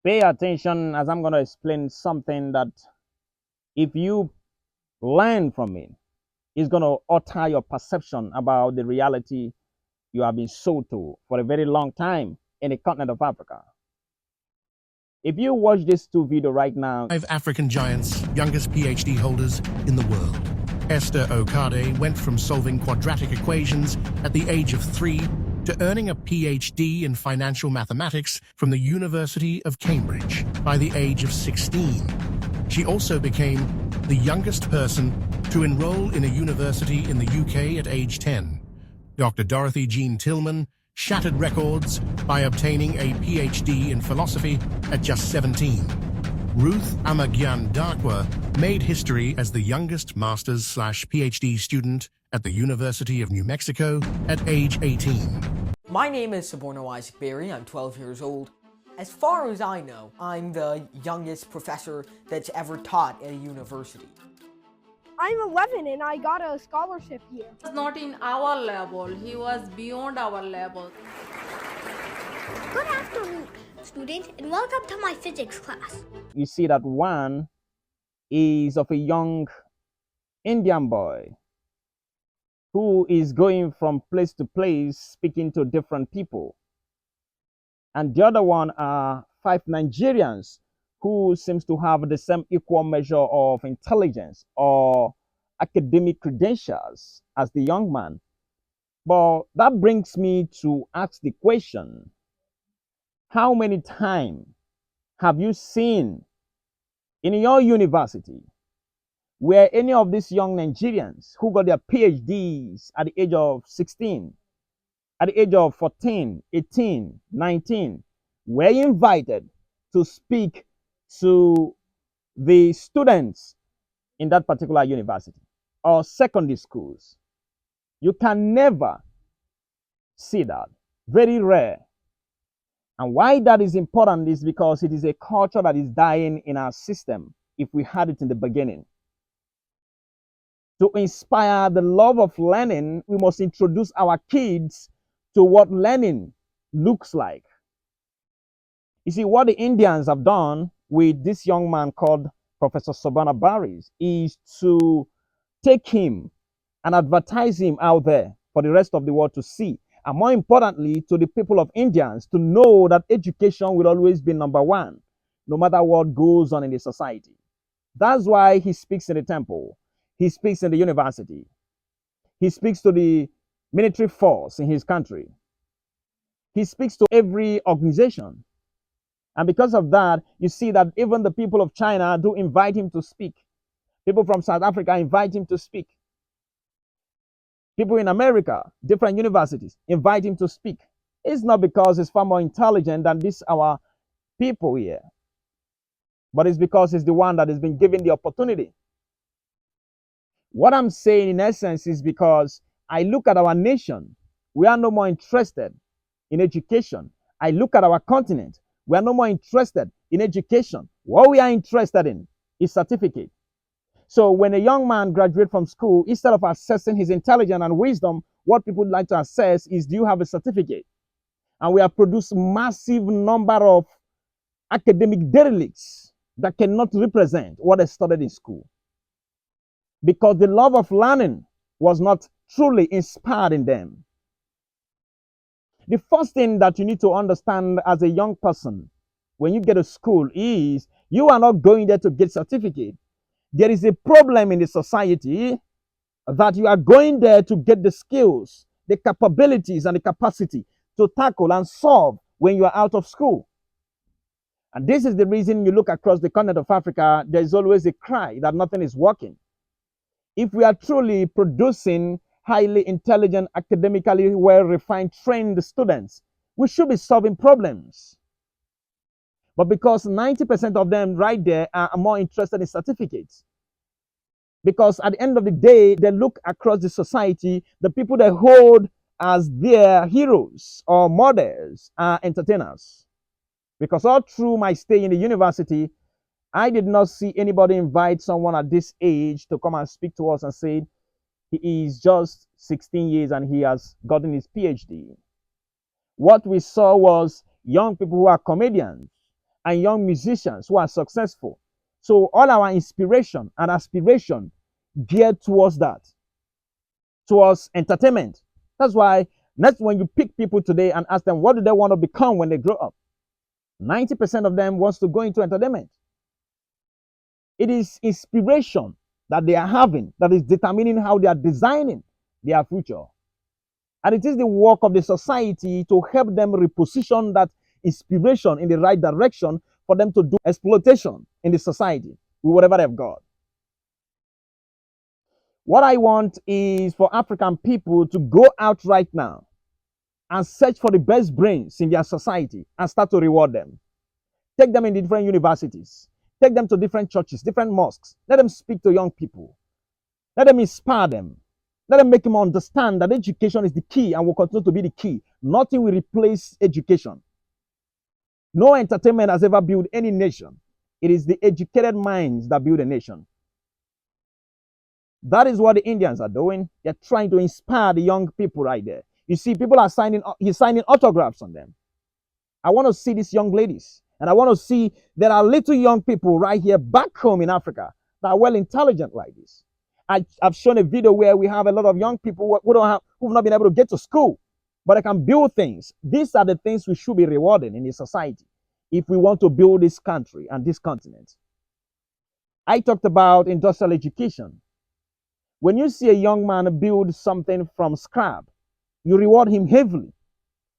Pay attention as I'm going to explain something that if you learn from it, it's going to alter your perception about the reality you have been sold to for a very long time in the continent of Africa. If you watch these two videos right now, Five African giants, youngest PhD holders in the world. Esther Okade went from solving quadratic equations at the age of 3 to earning a PhD in financial mathematics from the University of Cambridge by the age of 16. She also became the youngest person to enroll in a university in the UK at age 10. Dr. Dorothy Jean Tillman shattered records by obtaining a PhD in philosophy at just 17. Ruth Amagyan Darkwa made history as the youngest master's/PhD student at the University of New Mexico at age 18. My name is Saborno Isaac Berry. I'm 12 years old. As far as I know, I'm the youngest professor that's ever taught at a university. I'm 11 and I got a scholarship here. He was not in our level, he was beyond our level. Good afternoon, students, and welcome to my physics class. you see that one is of a young Indian boy who is going from place to place speaking to different people. And the other one are 5 Nigerians who seems to have the same equal measure of intelligence or academic credentials as the young man. But that brings me to ask the question, how many times have you seen in your university where any of these young Nigerians who got their PhDs at the age of 16, at the age of 14, 18, 19, were invited to speak to the students in that particular university or secondary schools? You can never see that. Very rare. And why that is important is because it is a culture that is dying in our system if we had it in the beginning. To inspire the love of learning, we must introduce our kids to what learning looks like. You see, what the Indians have done with this young man called Professor Sobhana Baris is to take him and advertise him out there for the rest of the world to see. And more importantly, to the people of Indians to know that education will always be number one, no matter what goes on in the society. That's why he speaks in the temple. He speaks in the university. He speaks to the military force in his country. He speaks to every organization. And because of that, you see that even the people of China do invite him to speak. People from South Africa invite him to speak. People in America, different universities, invite him to speak. It's not because he's far more intelligent than these our people here, but it's because he's the one that has been given the opportunity. What I'm saying in essence is because I look at our nation, we are no more interested in education. I look at our continent, we are no more interested in education. What we are interested in is certificate. So when a young man graduates from school, instead of assessing his intelligence and wisdom, what people like to assess is, do you have a certificate? And we have produced massive number of academic derelicts that cannot represent what they studied in school, because the love of learning was not truly inspired in them. The first thing that you need to understand as a young person when you get to school is you are not going there to get certificate. There is a problem in the society that you are going there to get the skills, the capabilities, and the capacity to tackle and solve when you are out of school. And this is the reason you look across the continent of Africa, there is always a cry that nothing is working. If we are truly producing highly intelligent, academically well-refined, trained students, we should be solving problems. But because 90% of them right there are more interested in certificates. Because at the end of the day, they look across the society, the people they hold as their heroes or models are entertainers. Because all through my stay in the university, I did not see anybody invite someone at this age to come and speak to us and say he is just 16 years and he has gotten his PhD. What we saw was young people who are comedians, and young musicians who are successful. So all our inspiration and aspiration geared towards that, towards entertainment. That's why that's when you pick people today and ask them what do they want to become when they grow up. 90% of them wants to go into entertainment. It is inspiration that they are having that is determining how they are designing their future. And it is the work of the society to help them reposition that inspiration in the right direction for them to do exploitation in the society with whatever they've got. What I want is for African people to go out right now and search for the best brains in their society and start to reward them. Take them in the different universities. Take them to different churches, different mosques. Let them speak to young people. Let them inspire them. Let them make them understand that education is the key and will continue to be the key. Nothing will replace education. No entertainment has ever built any nation. It is the educated minds that build a nation. That is what the Indians are doing. They're trying to inspire the young people right there. You see, people are he's signing autographs on them. I want to see these young ladies. And I want to see there are little young people right here back home in Africa that are well intelligent like this. I've shown a video where we have a lot of young people who've not been able to get to school, but they can build things. These are the things we should be rewarding in the society if we want to build this country and this continent. I talked about industrial education. When you see a young man build something from scrap, you reward him heavily.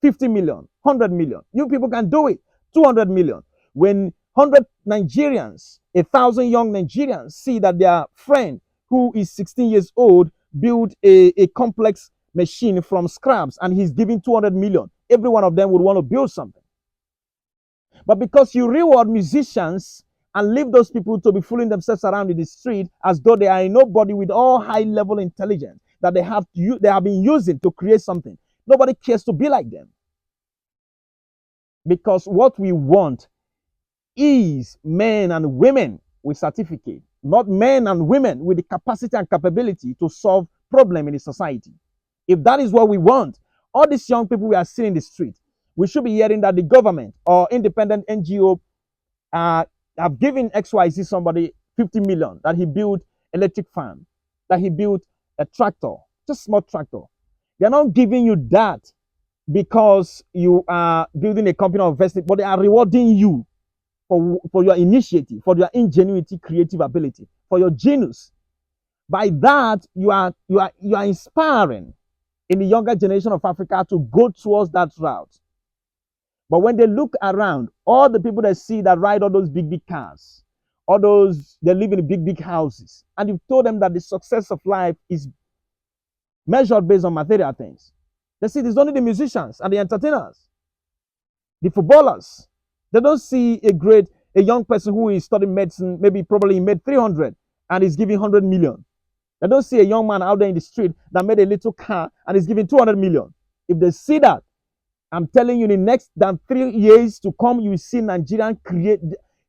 50 million, 100 million. You people can do it. 200 million. When 100 Nigerians, 1,000 young Nigerians see that their friend who is 16 years old built a complex machine from scraps and he's giving 200 million, every one of them would want to build something. But because you reward musicians and leave those people to be fooling themselves around in the street as though they are nobody with all high-level intelligence that they have been using to create something, nobody cares to be like them. Because what we want is men and women with certificate, not men and women with the capacity and capability to solve problems in the society. If that is what we want, all these young people we are seeing in the street, we should be hearing that the government or independent NGO have given XYZ somebody 50 million, that he built electric fan, that he built a tractor, just small tractor. They're not giving you that because you are building a company or investing, but they are rewarding you for your initiative, for your ingenuity, creative ability, for your genius. By that, you are inspiring in the younger generation of Africa to go towards that route. But when they look around, all the people that see that ride all those big, big cars, all those, they live in big, big houses, and you've told them that the success of life is measured based on material things. They see there's only the musicians and the entertainers, the footballers. They don't see a young person who is studying medicine, probably made 300 and is giving 100 million. They don't see a young man out there in the street that made a little car and is giving 200 million. If they see that, I'm telling you, in the next 3 years to come, you will see Nigerian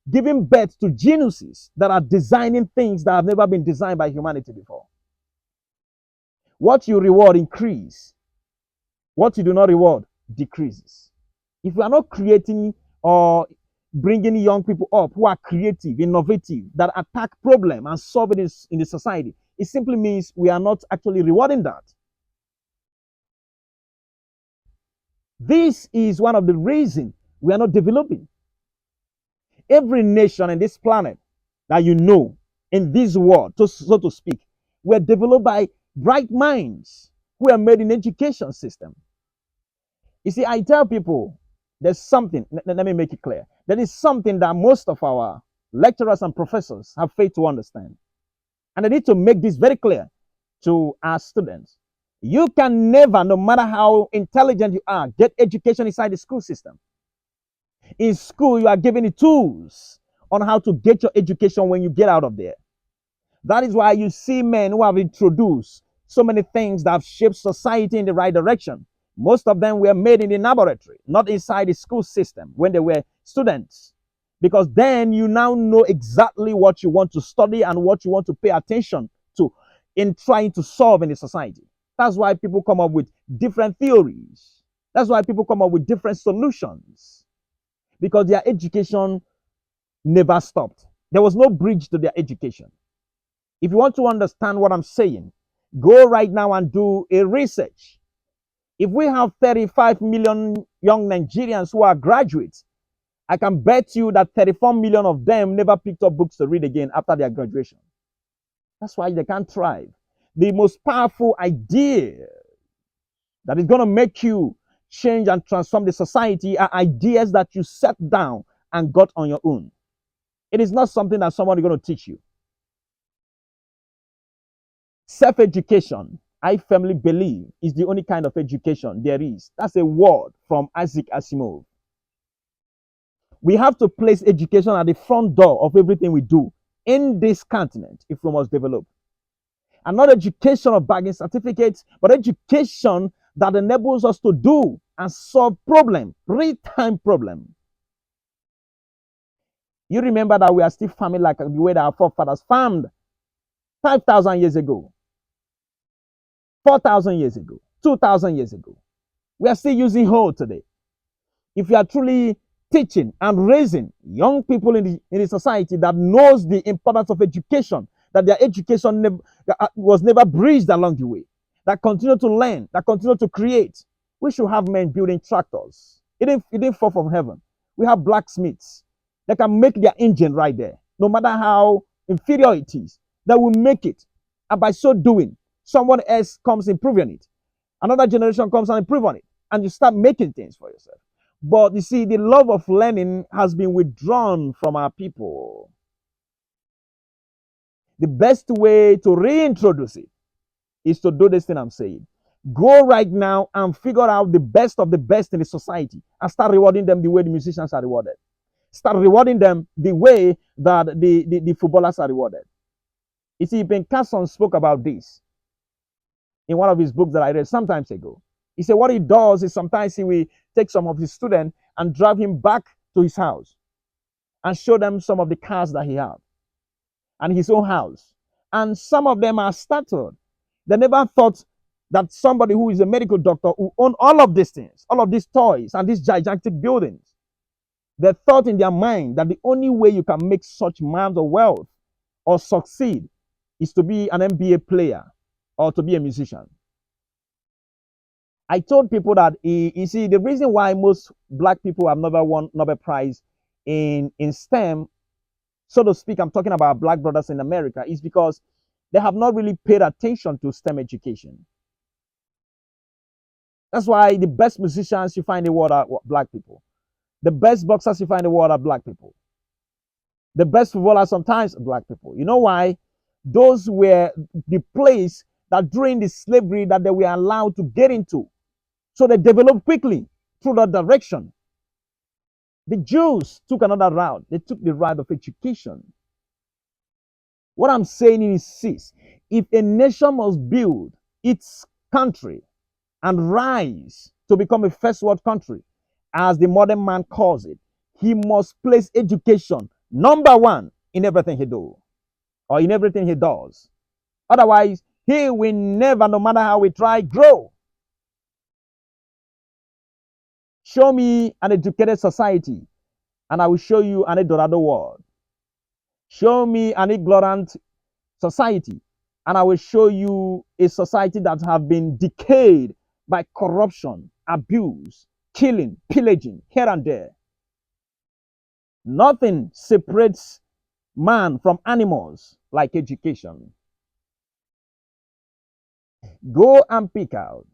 giving birth to geniuses that are designing things that have never been designed by humanity before. What you reward increases. What you do not reward decreases. If we are not creating or bringing young people up who are creative, innovative, that attack problems and solve it in the society, it simply means we are not actually rewarding that. This is one of the reasons we are not developing. Every nation in this planet that you know, in this world, so to speak, were developed by bright minds who are made in education system. You see, I tell people there's something, let me make it clear. There is something that most of our lecturers and professors have failed to understand. And I need to make this very clear to our students. You can never, no matter how intelligent you are, get education inside the school system. In school, you are given the tools on how to get your education when you get out of there. That is why you see men who have introduced so many things that have shaped society in the right direction. Most of them were made in the laboratory, not inside the school system when they were students. Because then you now know exactly what you want to study and what you want to pay attention to in trying to solve in the society. That's why people come up with different theories. That's why people come up with different solutions. because their education never stopped. There was no bridge to their education. If you want to understand what I'm saying, go right now and do a research. If we have 35 million young Nigerians who are graduates, I can bet you that 34 million of them never picked up books to read again after their graduation. That's why they can't thrive. The most powerful idea that is going to make you change and transform the society are ideas that you sat down and got on your own. It is not something that someone is going to teach you. Self-education, I firmly believe, is the only kind of education there is. That's a word from Isaac Asimov. We have to place education at the front door of everything we do in this continent if we must develop. And not education of bagging certificates, but education that enables us to do and solve problems, real-time problems. You remember that we are still farming like the way that our forefathers farmed 5,000 years ago, 4,000 years ago, 2,000 years ago. We are still using hoe today. If you are truly teaching and raising young people in the society that knows the importance of education, that their education was never bridged along the way, that continue to learn, that continue to create, we should have men building tractors. It didn't fall from heaven. We have blacksmiths that can make their engine right there, no matter how inferior it is. They will make it, and by so doing, someone else comes improving it. Another generation comes and improve on it, and you start making things for yourself. But you see, the love of learning has been withdrawn from our people. The best way to reintroduce it is to do this thing I'm saying. Go right now and figure out the best of the best in the society and start rewarding them the way the musicians are rewarded. Start rewarding them the way that the footballers are rewarded. You see, Ben Carson spoke about this in one of his books that I read some time ago. He said what he does is sometimes he will take some of his students and drive him back to his house and show them some of the cars that he had and his own house. And some of them are startled. They never thought that somebody who is a medical doctor who own all of these things, all of these toys and these gigantic buildings, they thought in their mind that the only way you can make such amounts of wealth or succeed is to be an NBA player or to be a musician. I told people that, you see, the reason why most black people have never won Nobel Prize in STEM, so to speak, I'm talking about black brothers in America, is because they have not really paid attention to STEM education. That's why the best musicians you find in the world are black people. The best boxers you find in the world are black people. The best footballers sometimes are black people. You know why? Those were the place that during the slavery that they were allowed to get into. So they developed quickly through that direction. The Jews took another route. They took the route of education. What I'm saying is this: if a nation must build its country and rise to become a first world country, as the modern man calls it, he must place education number one in everything he does, or in everything he does. Otherwise, he will never, no matter how we try, grow. Show me an educated society, and I will show you an Eldorado world. Show me an ignorant society, and I will show you a society that has been decayed by corruption, abuse, killing, pillaging here and there. Nothing separates man from animals like education. Go and pick out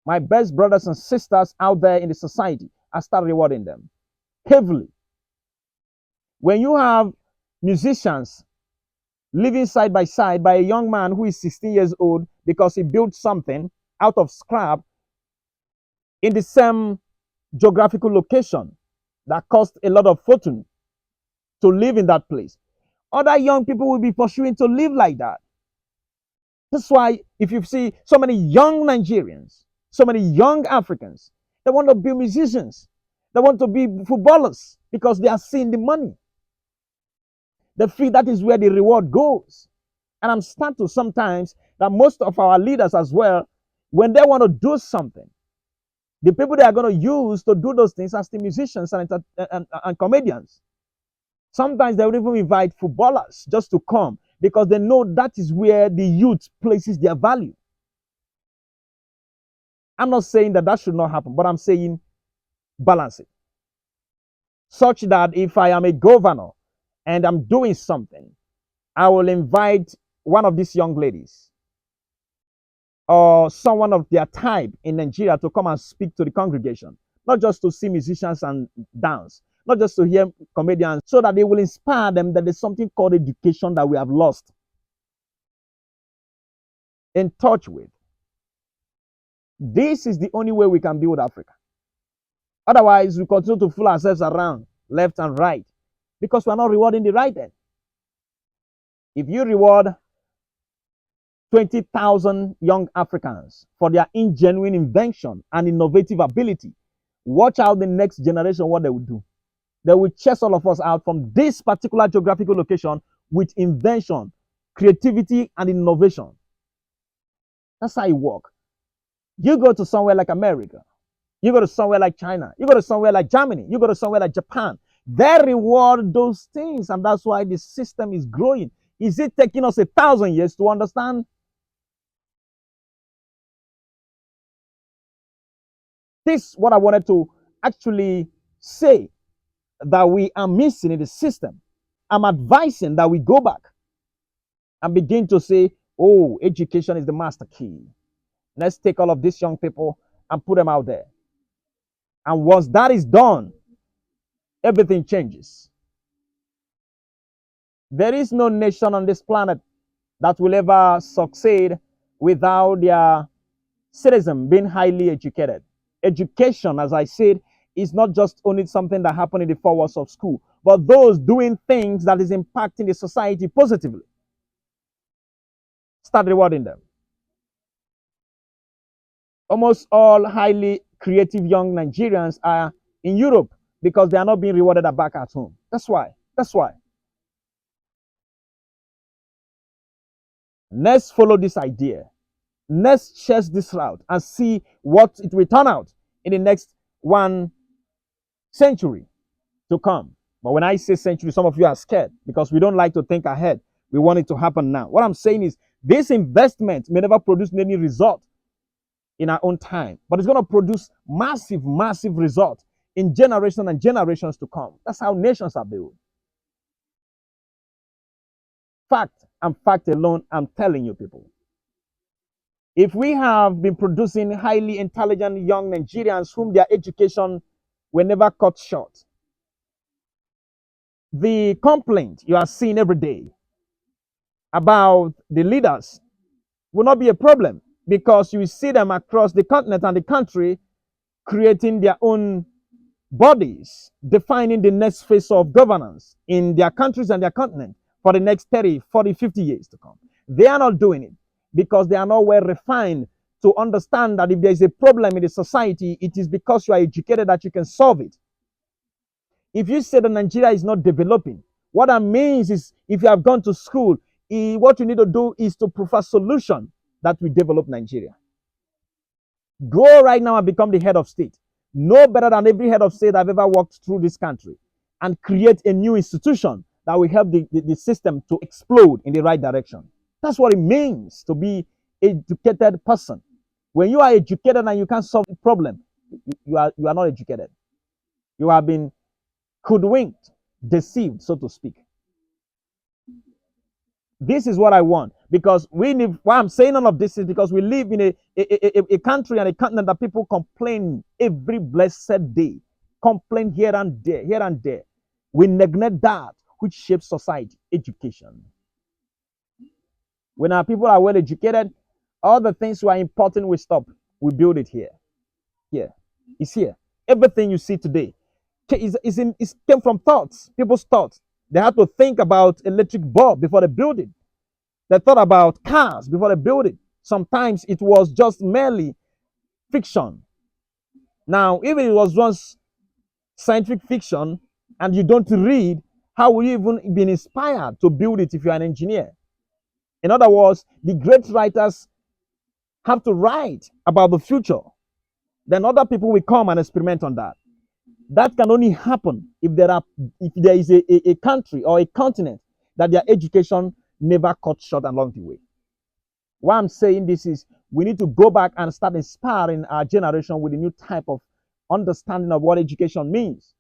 my best brothers and sisters out there in the society and start rewarding them heavily. When you have musicians living side by side by a young man who is 16 years old because he built something out of scrap in the same geographical location that cost a lot of fortune to live in that place, other young people will be pursuing to live like that. That's why if you see so many young Nigerians, so many young Africans, they want to be musicians, they want to be footballers because they are seeing the money. They feel that is where the reward goes. And I'm startled sometimes that most of our leaders as well, when they want to do something, The people they are going to use to do those things are still musicians and comedians. Sometimes they will even invite footballers just to come because they know that is where the youth places their value. I'm not saying that that should not happen, but I'm saying balance it. Such that if I am a governor and I'm doing something, I will invite one of these young ladies or someone of their type in Nigeria to come and speak to the congregation, not just to see musicians and dance, not just to hear comedians, so that they will inspire them that there's something called education that we have lost in touch with. This is the only way we can build Africa. Otherwise, we continue to fool ourselves around left and right because we're not rewarding the right end. If you reward 20,000 young Africans for their ingenuine invention and innovative ability, watch out the next generation what they will do. They will chase all of us out from this particular geographical location with invention, creativity, and innovation. That's how it works. You go to somewhere like America, you go to somewhere like China, you go to somewhere like Germany, you go to somewhere like Japan. They reward those things, and that's why the system is growing. Is it taking us 1,000 years to understand? This is what I wanted to actually say that we are missing in the system. I'm advising that we go back and begin to say, oh, education is the master key. Let's take all of these young people and put them out there. And once that is done, everything changes. There is no nation on this planet that will ever succeed without their citizen being highly educated. Education, as I said, is not just only something that happens in the four walls of school, but those doing things that is impacting the society positively. Start rewarding them. Almost all highly creative young Nigerians are in Europe because they are not being rewarded back at home. That's why. Let's follow this idea. Let's chase this route and see what it will turn out in the next 1 century to come. But when I say century, some of you are scared because we don't like to think ahead. We want it to happen now. What I'm saying is this investment may never produce any result in our own time, but it's going to produce massive results in generations and generations to come. That's how nations are built. Fact and fact alone, I'm telling you people. If we have been producing highly intelligent young Nigerians whom their education were never cut short, the complaint you are seeing every day about the leaders will not be a problem because you see them across the continent and the country creating their own bodies, defining the next phase of governance in their countries and their continent for the next 30, 40, 50 years to come. They are not doing it because they are not well refined to understand that if there is a problem in the society, it is because you are educated that you can solve it. If you say that Nigeria is not developing, what that means is if you have gone to school, what you need to do is to provide solution that will develop Nigeria. Go right now and become the head of state. No better than every head of state I've ever walked through this country and create a new institution that will help the system to explode in the right direction. That's what it means to be an educated person. When you are educated and you can't solve the problem, you are not educated. You have been hoodwinked, deceived, so to speak. This is what I want because we live. Why I'm saying all of this is because we live in a country and a continent that people complain every blessed day, complain here and there. We neglect that which shapes society, education. When our people are well educated, all the things who are important will stop. We build it here. Here, it's here. Everything you see today it came from thoughts, people's thoughts. They had to think about electric bulb before they build it. They thought about cars before they built it. Sometimes it was just merely fiction. Now, if it was once scientific fiction and you don't read, how will you even be inspired to build it if you're an engineer? In other words, the great writers have to write about the future. then other people will come and experiment on that. That can only happen if there is a country or a continent that their education never cut short along the way. Why I'm saying this is we need to go back and start inspiring our generation with a new type of understanding of what education means.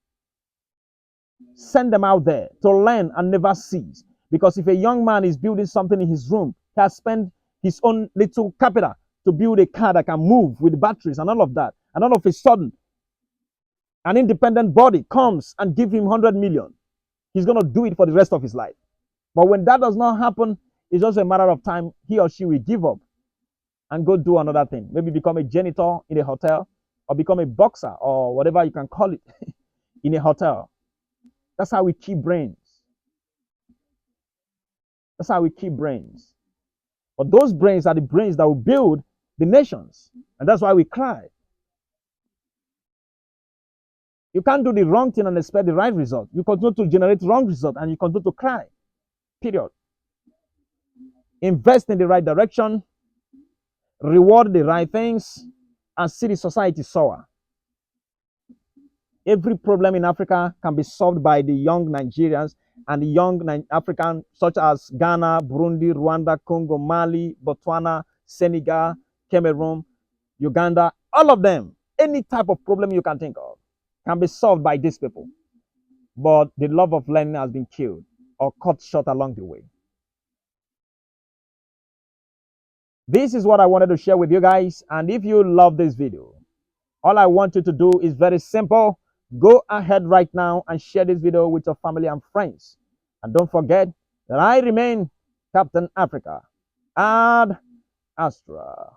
Send them out there to learn and never cease. Because if a young man is building something in his room, he has spent his own little capital to build a car that can move with batteries and all of that. And all of a sudden, an independent body comes and gives him 100 million. He's going to do it for the rest of his life. But when that does not happen, it's just a matter of time he or she will give up and go do another thing. Maybe become a janitor in a hotel or become a boxer or whatever you can call it in a hotel. That's how we keep brains. That's how we keep brains. But those brains are the brains that will build the nations. And that's why we cry. You can't do the wrong thing and expect the right result. You continue to generate wrong result and you continue to cry. Period. Invest in the right direction, reward the right things, and see the society soar. Every problem in Africa can be solved by the young Nigerians and the young Africans such as Ghana, Burundi, Rwanda, Congo, Mali, Botswana, Senegal, Cameroon, Uganda, all of them. Any type of problem you can think of can be solved by these people. But the love of learning has been killed or cut short along the way. This is what I wanted to share with you guys. And if you love this video, all I want you to do is very simple. Go ahead right now and share this video with your family and friends. And don't forget that I remain Captain Africa ad Astra.